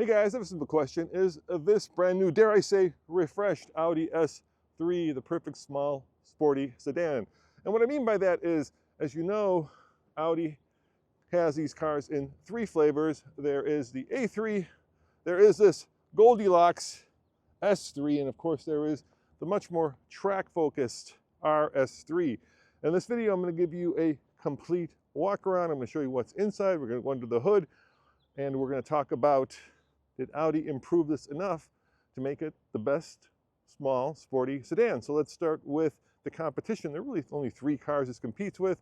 Hey guys, I have a simple question. Is this brand new, dare I say, refreshed Audi S3 the perfect small, sporty sedan? And what I mean by that is, as you know, Audi has these cars in three flavors. There is the A3, there is this Goldilocks S3, and of course there is the much more track-focused RS3. In this video, I'm going to give you a complete walk around. I'm going to show you what's inside. We're going to go under the hood, and we're going to talk about, did Audi improve this enough to make it the best small, sporty sedan? So let's start with the competition. There are really only three cars this competes with.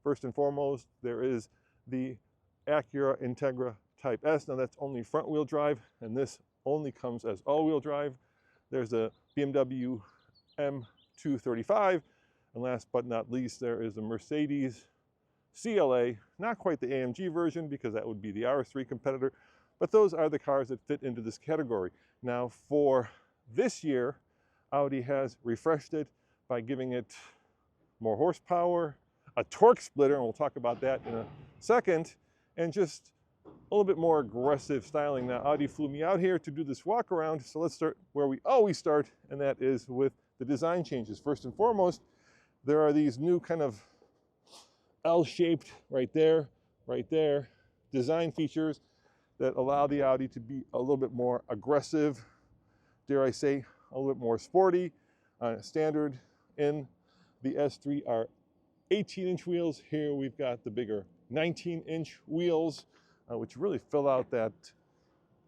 First and foremost, there is the Acura Integra Type S. Now that's only front-wheel drive, and this only comes as all-wheel drive. There's a BMW M235, and last but not least, there is a Mercedes CLA, not quite the AMG version because that would be the RS3 competitor, but those are the cars that fit into this category. Now for this year, Audi has refreshed it by giving it more horsepower, a torque splitter, and we'll talk about that in a second, and just a little bit more aggressive styling. Now Audi flew me out here to do this walk around, so let's start where we always start, and that is with the design changes. First and foremost, there are these new kind of L-shaped right there, design features that allow the Audi to be a little bit more aggressive, dare I say, a little bit more sporty. Standard in the S3 are 18-inch wheels. Here we've got the bigger 19-inch wheels, which really fill out that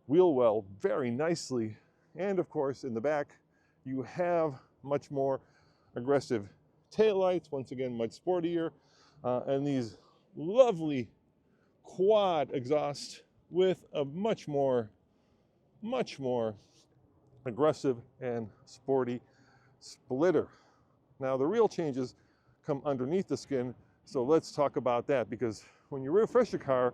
wheel well very nicely. And of course, in the back, you have much more aggressive taillights, once again, much sportier, and these lovely quad exhausts with a much more aggressive and sporty splitter. Now the real changes come underneath the skin, so let's talk about that, because when you refresh a car,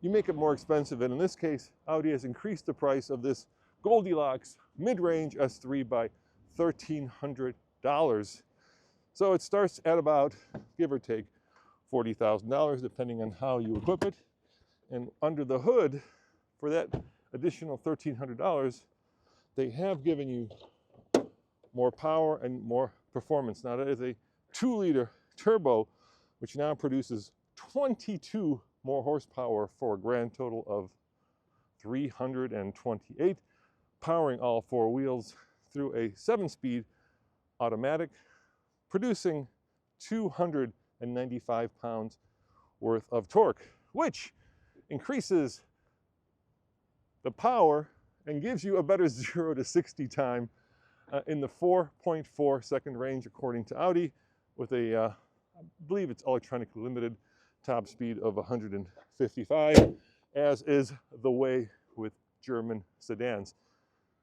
you make it more expensive, and in this case, Audi has increased the price of this Goldilocks mid-range S3 by $1,300. So it starts at about, give or take, $40,000, depending on how you equip it. And under the hood, for that additional $1,300, they have given you more power and more performance. Now that is a 2-liter turbo, which now produces 22 more horsepower for a grand total of 328, powering all four wheels through a 7-speed automatic, producing 295 pounds worth of torque, which increases the power and gives you a better 0 to 60 time in the 4.4 second range, according to Audi, with a, I believe it's electronically limited top speed of 155, as is the way with German sedans.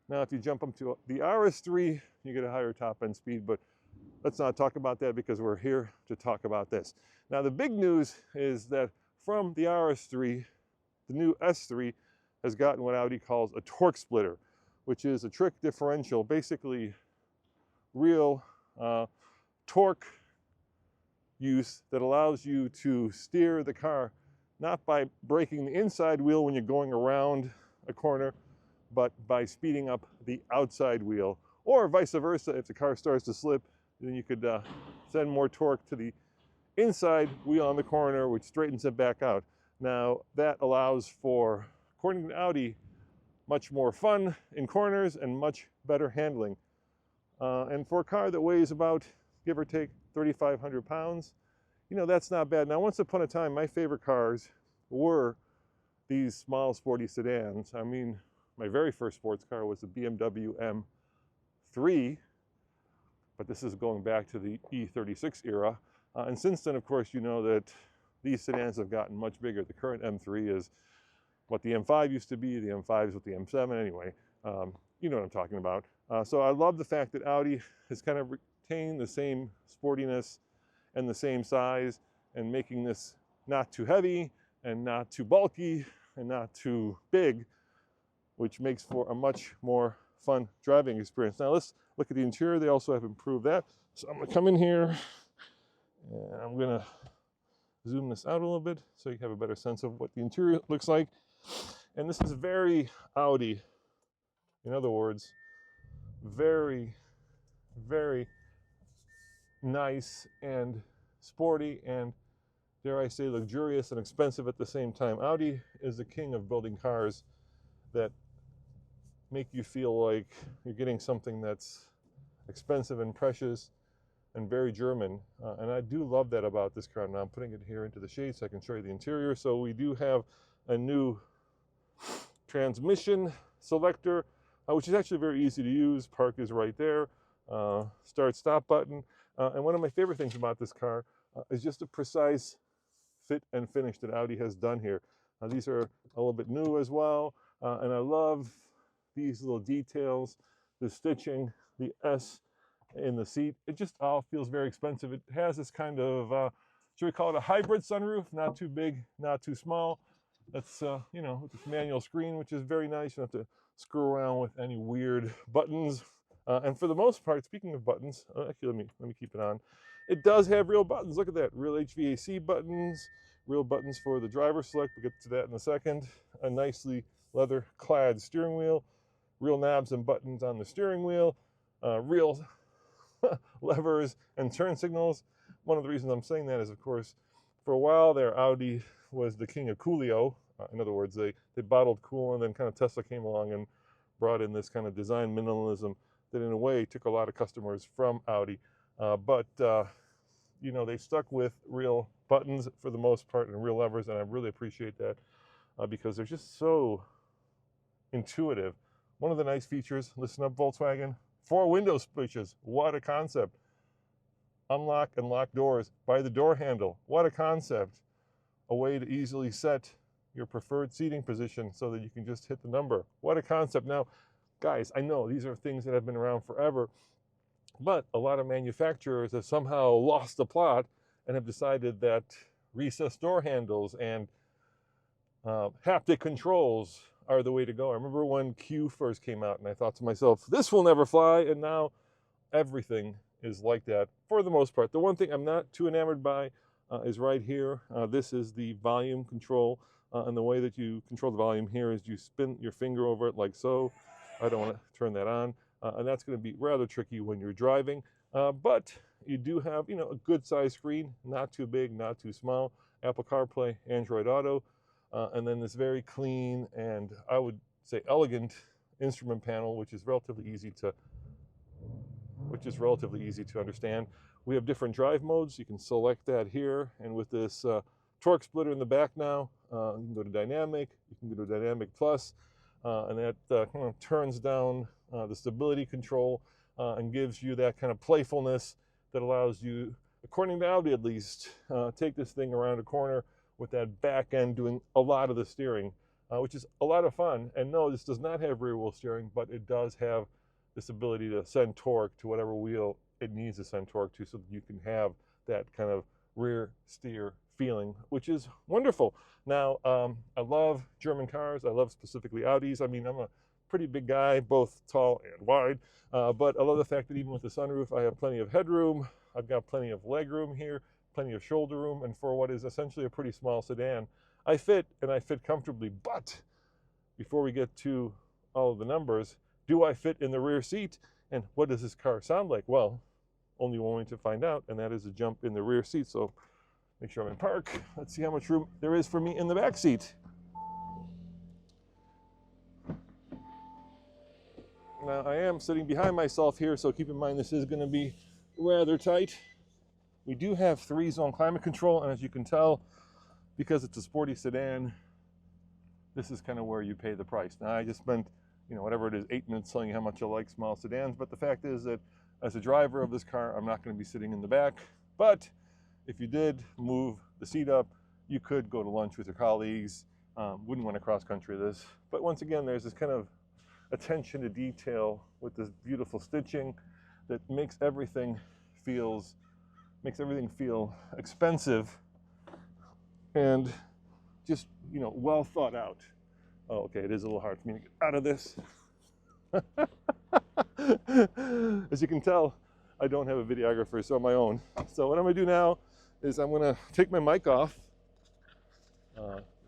Now, if you jump up to the RS3, you get a higher top end speed, but let's not talk about that because we're here to talk about this. Now, the big news is that from the RS3, the new S3 has gotten what Audi calls a torque splitter, which is a trick differential, basically real torque use that allows you to steer the car not by braking the inside wheel when you're going around a corner, but by speeding up the outside wheel, or vice versa. If the car starts to slip, then you could send more torque to the inside wheel on the corner, which straightens it back out. Now that allows for, according to Audi, much more fun in corners and much better handling. And for a car that weighs about, give or take, 3,500 pounds, you know, that's not bad. Now, once upon a time, my favorite cars were these small, sporty sedans. I mean, my very first sports car was the BMW M3, but this is going back to the E36 era. And since then, of course, you know that these sedans have gotten much bigger. The current M3 is what the M5 used to be. The M5 is what the M7, anyway. You know what I'm talking about. So I love the fact that Audi has kind of retained the same sportiness and the same size, and making this not too heavy and not too bulky and not too big, which makes for a much more fun driving experience. Now let's look at the interior. They also have improved that. So I'm gonna come in here and I'm gonna zoom this out a little bit so you have a better sense of what the interior looks like. And this is very Audi. In other words, very, very nice and sporty and, dare I say, luxurious and expensive at the same time. Audi is the king of building cars that make you feel like you're getting something that's expensive and precious and very German. And I do love that about this car. Now I'm putting it here into the shade so I can show you the interior. So we do have a new transmission selector, which is actually very easy to use. Park is right there. Start stop button. And one of my favorite things about this car is just the precise fit and finish that Audi has done here. These are a little bit new as well. And I love these little details, the stitching, the S in the seat. It just all feels very expensive. It has this kind of, should we call it a hybrid sunroof? Not too big, not too small. That's, you know, with this manual screen, which is very nice. You don't have to screw around with any weird buttons. And for the most part, speaking of buttons, actually, let me keep it on. It does have real buttons. Look at that, real HVAC buttons, real buttons for the driver select. We'll get to that in a second. A nicely leather-clad steering wheel, real knobs and buttons on the steering wheel, real levers and turn signals. One of the reasons I'm saying that is, of course, for a while there, Audi was the king of coolio. In other words, they bottled cool, and then kind of Tesla came along and brought in this kind of design minimalism that in a way took a lot of customers from Audi. But you know, they stuck with real buttons for the most part and real levers, and I really appreciate that because they're just so intuitive. One of the nice features, listen up Volkswagen, 4 window switches. What a concept. Unlock and lock doors by the door handle. What a concept. A way to easily set your preferred seating position so that you can just hit the number. What a concept. Now, guys, I know these are things that have been around forever, but a lot of manufacturers have somehow lost the plot and have decided that recessed door handles and haptic controls are the way to go. I remember when Q first came out and I thought to myself, this will never fly, and now everything is like that for the most part. The one thing I'm not too enamored by is right here. This is the volume control, and the way that you control the volume here is you spin your finger over it like so. I don't want to turn that on, and that's going to be rather tricky when you're driving, but you do have, you know, a good size screen, not too big, not too small, Apple CarPlay, Android Auto, and then this very clean and I would say elegant instrument panel, which is relatively easy to understand. We have different drive modes. You can select that here, and with this torque splitter in the back now, you can go to dynamic, you can go to dynamic plus, and that kind of turns down the stability control and gives you that kind of playfulness that allows you, according to Audi at least, take this thing around a corner with that back end doing a lot of the steering, which is a lot of fun. And no, this does not have rear wheel steering, but it does have this ability to send torque to whatever wheel it needs to send torque to, so that you can have that kind of rear steer feeling, which is wonderful. Now, I love German cars. I love specifically Audis. I mean, I'm a pretty big guy, both tall and wide, but I love the fact that even with the sunroof, I have plenty of headroom. I've got plenty of leg room here, plenty of shoulder room, and for what is essentially a pretty small sedan, I fit, and I fit comfortably. But before we get to all of the numbers, do I fit in the rear seat? And what does this car sound like? Well, only one way to find out, and that is a jump in the rear seat. So make sure I'm in park. Let's see how much room there is for me in the back seat. Now, I am sitting behind myself here, so keep in mind this is going to be rather tight. We do have 3-zone climate control, and as you can tell, because it's a sporty sedan, this is kind of where you pay the price. Now, I just spent, you know, whatever it is, 8 minutes telling you how much I like small sedans, but the fact is that as a driver of this car, I'm not going to be sitting in the back. But if you did move the seat up, you could go to lunch with your colleagues. Wouldn't want to cross-country this. But once again, there's this kind of attention to detail with this beautiful stitching that makes everything feel expensive and just, you know, well thought out. Oh, okay, it is a little hard for me to get out of this. As you can tell, I don't have a videographer, so on my own. So what I'm gonna do now is I'm gonna take my mic off.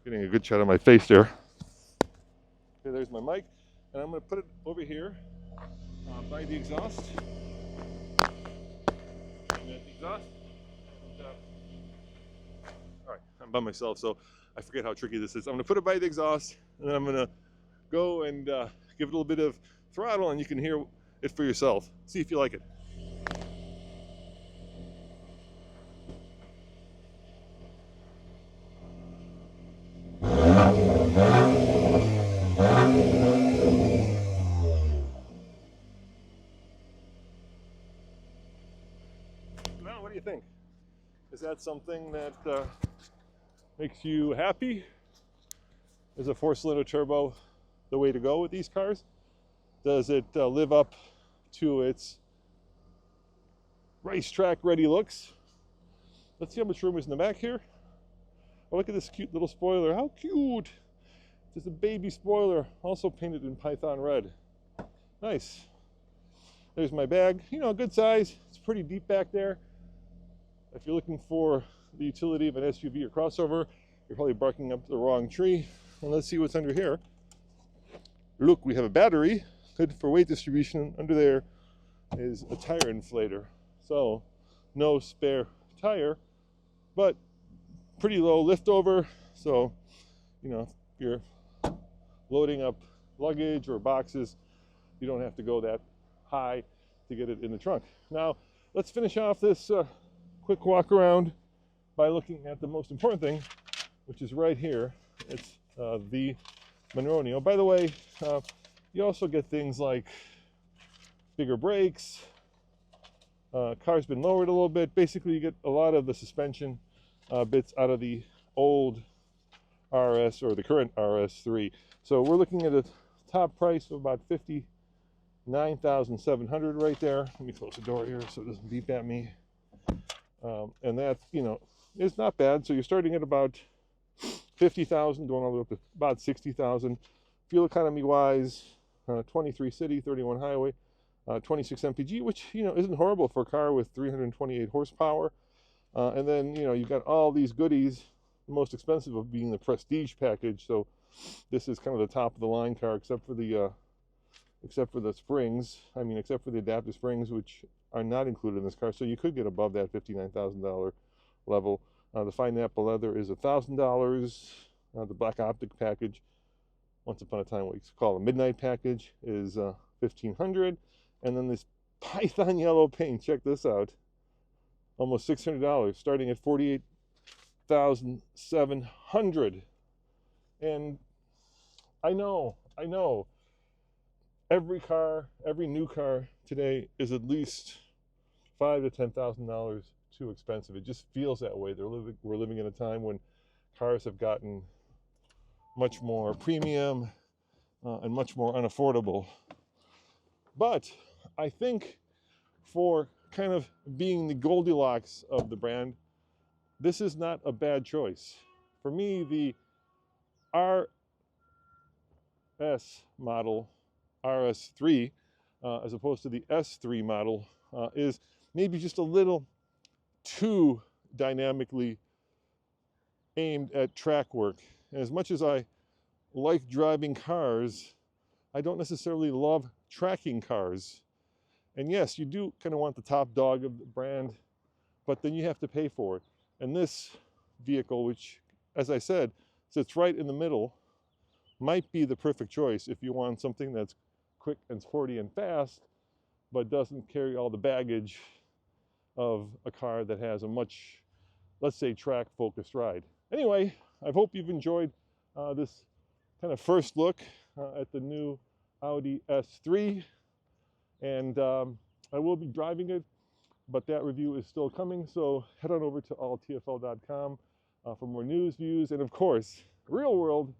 Getting a good shot of my face there. Okay, there's my mic, and I'm going to put it over here by the exhaust. And the exhaust. And, all right, I'm by myself, so I forget how tricky this is. I'm going to put it by the exhaust, and then I'm going to go and give it a little bit of throttle, and you can hear it for yourself. See if you like it. Now, what do you think? Is that something that makes you happy? Is a 4-cylinder turbo the way to go with these cars? Does it live up to its racetrack ready looks? Let's see how much room is in the back here. Oh, look at this cute little spoiler. How cute! Just a baby spoiler, also painted in Python red. Nice. There's my bag. You know, good size. It's pretty deep back there. If you're looking for the utility of an SUV or crossover, you're probably barking up the wrong tree. And let's see what's under here. Look, we have a battery, good for weight distribution. Under there is a tire inflator. So, no spare tire, but pretty low liftover. So, you know, if you're loading up luggage or boxes, you don't have to go that high to get it in the trunk. Now, let's finish off this quick walk around by looking at the most important thing, which is right here. It's the Monroney. Oh, by the way, you also get things like bigger brakes. Car's been lowered a little bit. Basically, you get a lot of the suspension bits out of the old RS or the current RS3. So we're looking at a top price of about $59,700 right there. Let me close the door here so it doesn't beep at me. And that, you know, is not bad. So you're starting at about 50,000, going all the way up to about 60,000. Fuel economy wise, 23 city, 31 highway, 26 mpg, which, you know, isn't horrible for a car with 328 horsepower. And then, you know, you've got all these goodies, the most expensive of being the Prestige package. So this is kind of the top of the line car, except for the springs. I mean, except for the adaptive springs, which are not included in this car. So you could get above that $59,000 level. The fine apple leather is $1,000. The black optic package, once upon a time what you call a midnight package, is $1,500. And then this Python yellow paint, check this out, almost $600, starting at $48,700. And I know, every new car today is at least $5,000 to $10,000 too expensive. It just feels that way. We're living in a time when cars have gotten much more premium and much more unaffordable. But I think for kind of being the Goldilocks of the brand, this is not a bad choice. For me, the RS model, RS3, as opposed to the S3 model, is maybe just a little too dynamically aimed at track work. And as much as I like driving cars, I don't necessarily love tracking cars. And yes, you do kind of want the top dog of the brand, but then you have to pay for it. And this vehicle, which, as I said, sits right in the middle, might be the perfect choice if you want something that's quick and sporty and fast, but doesn't carry all the baggage of a car that has a much, let's say, track-focused ride. Anyway, I hope you've enjoyed this kind of first look at the new Audi S3. And I will be driving it, but that review is still coming. So head on over to alltfl.com for more news, views, and of course, real-world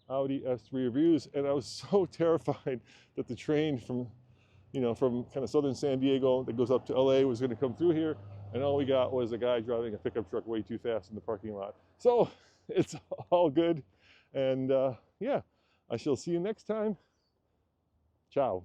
Audi S3 reviews. And I was so terrified that the train from kind of southern San Diego that goes up to LA was going to come through here, and all we got was a guy driving a pickup truck way too fast in the parking lot. So it's all good, and yeah, I shall see you next time. Ciao.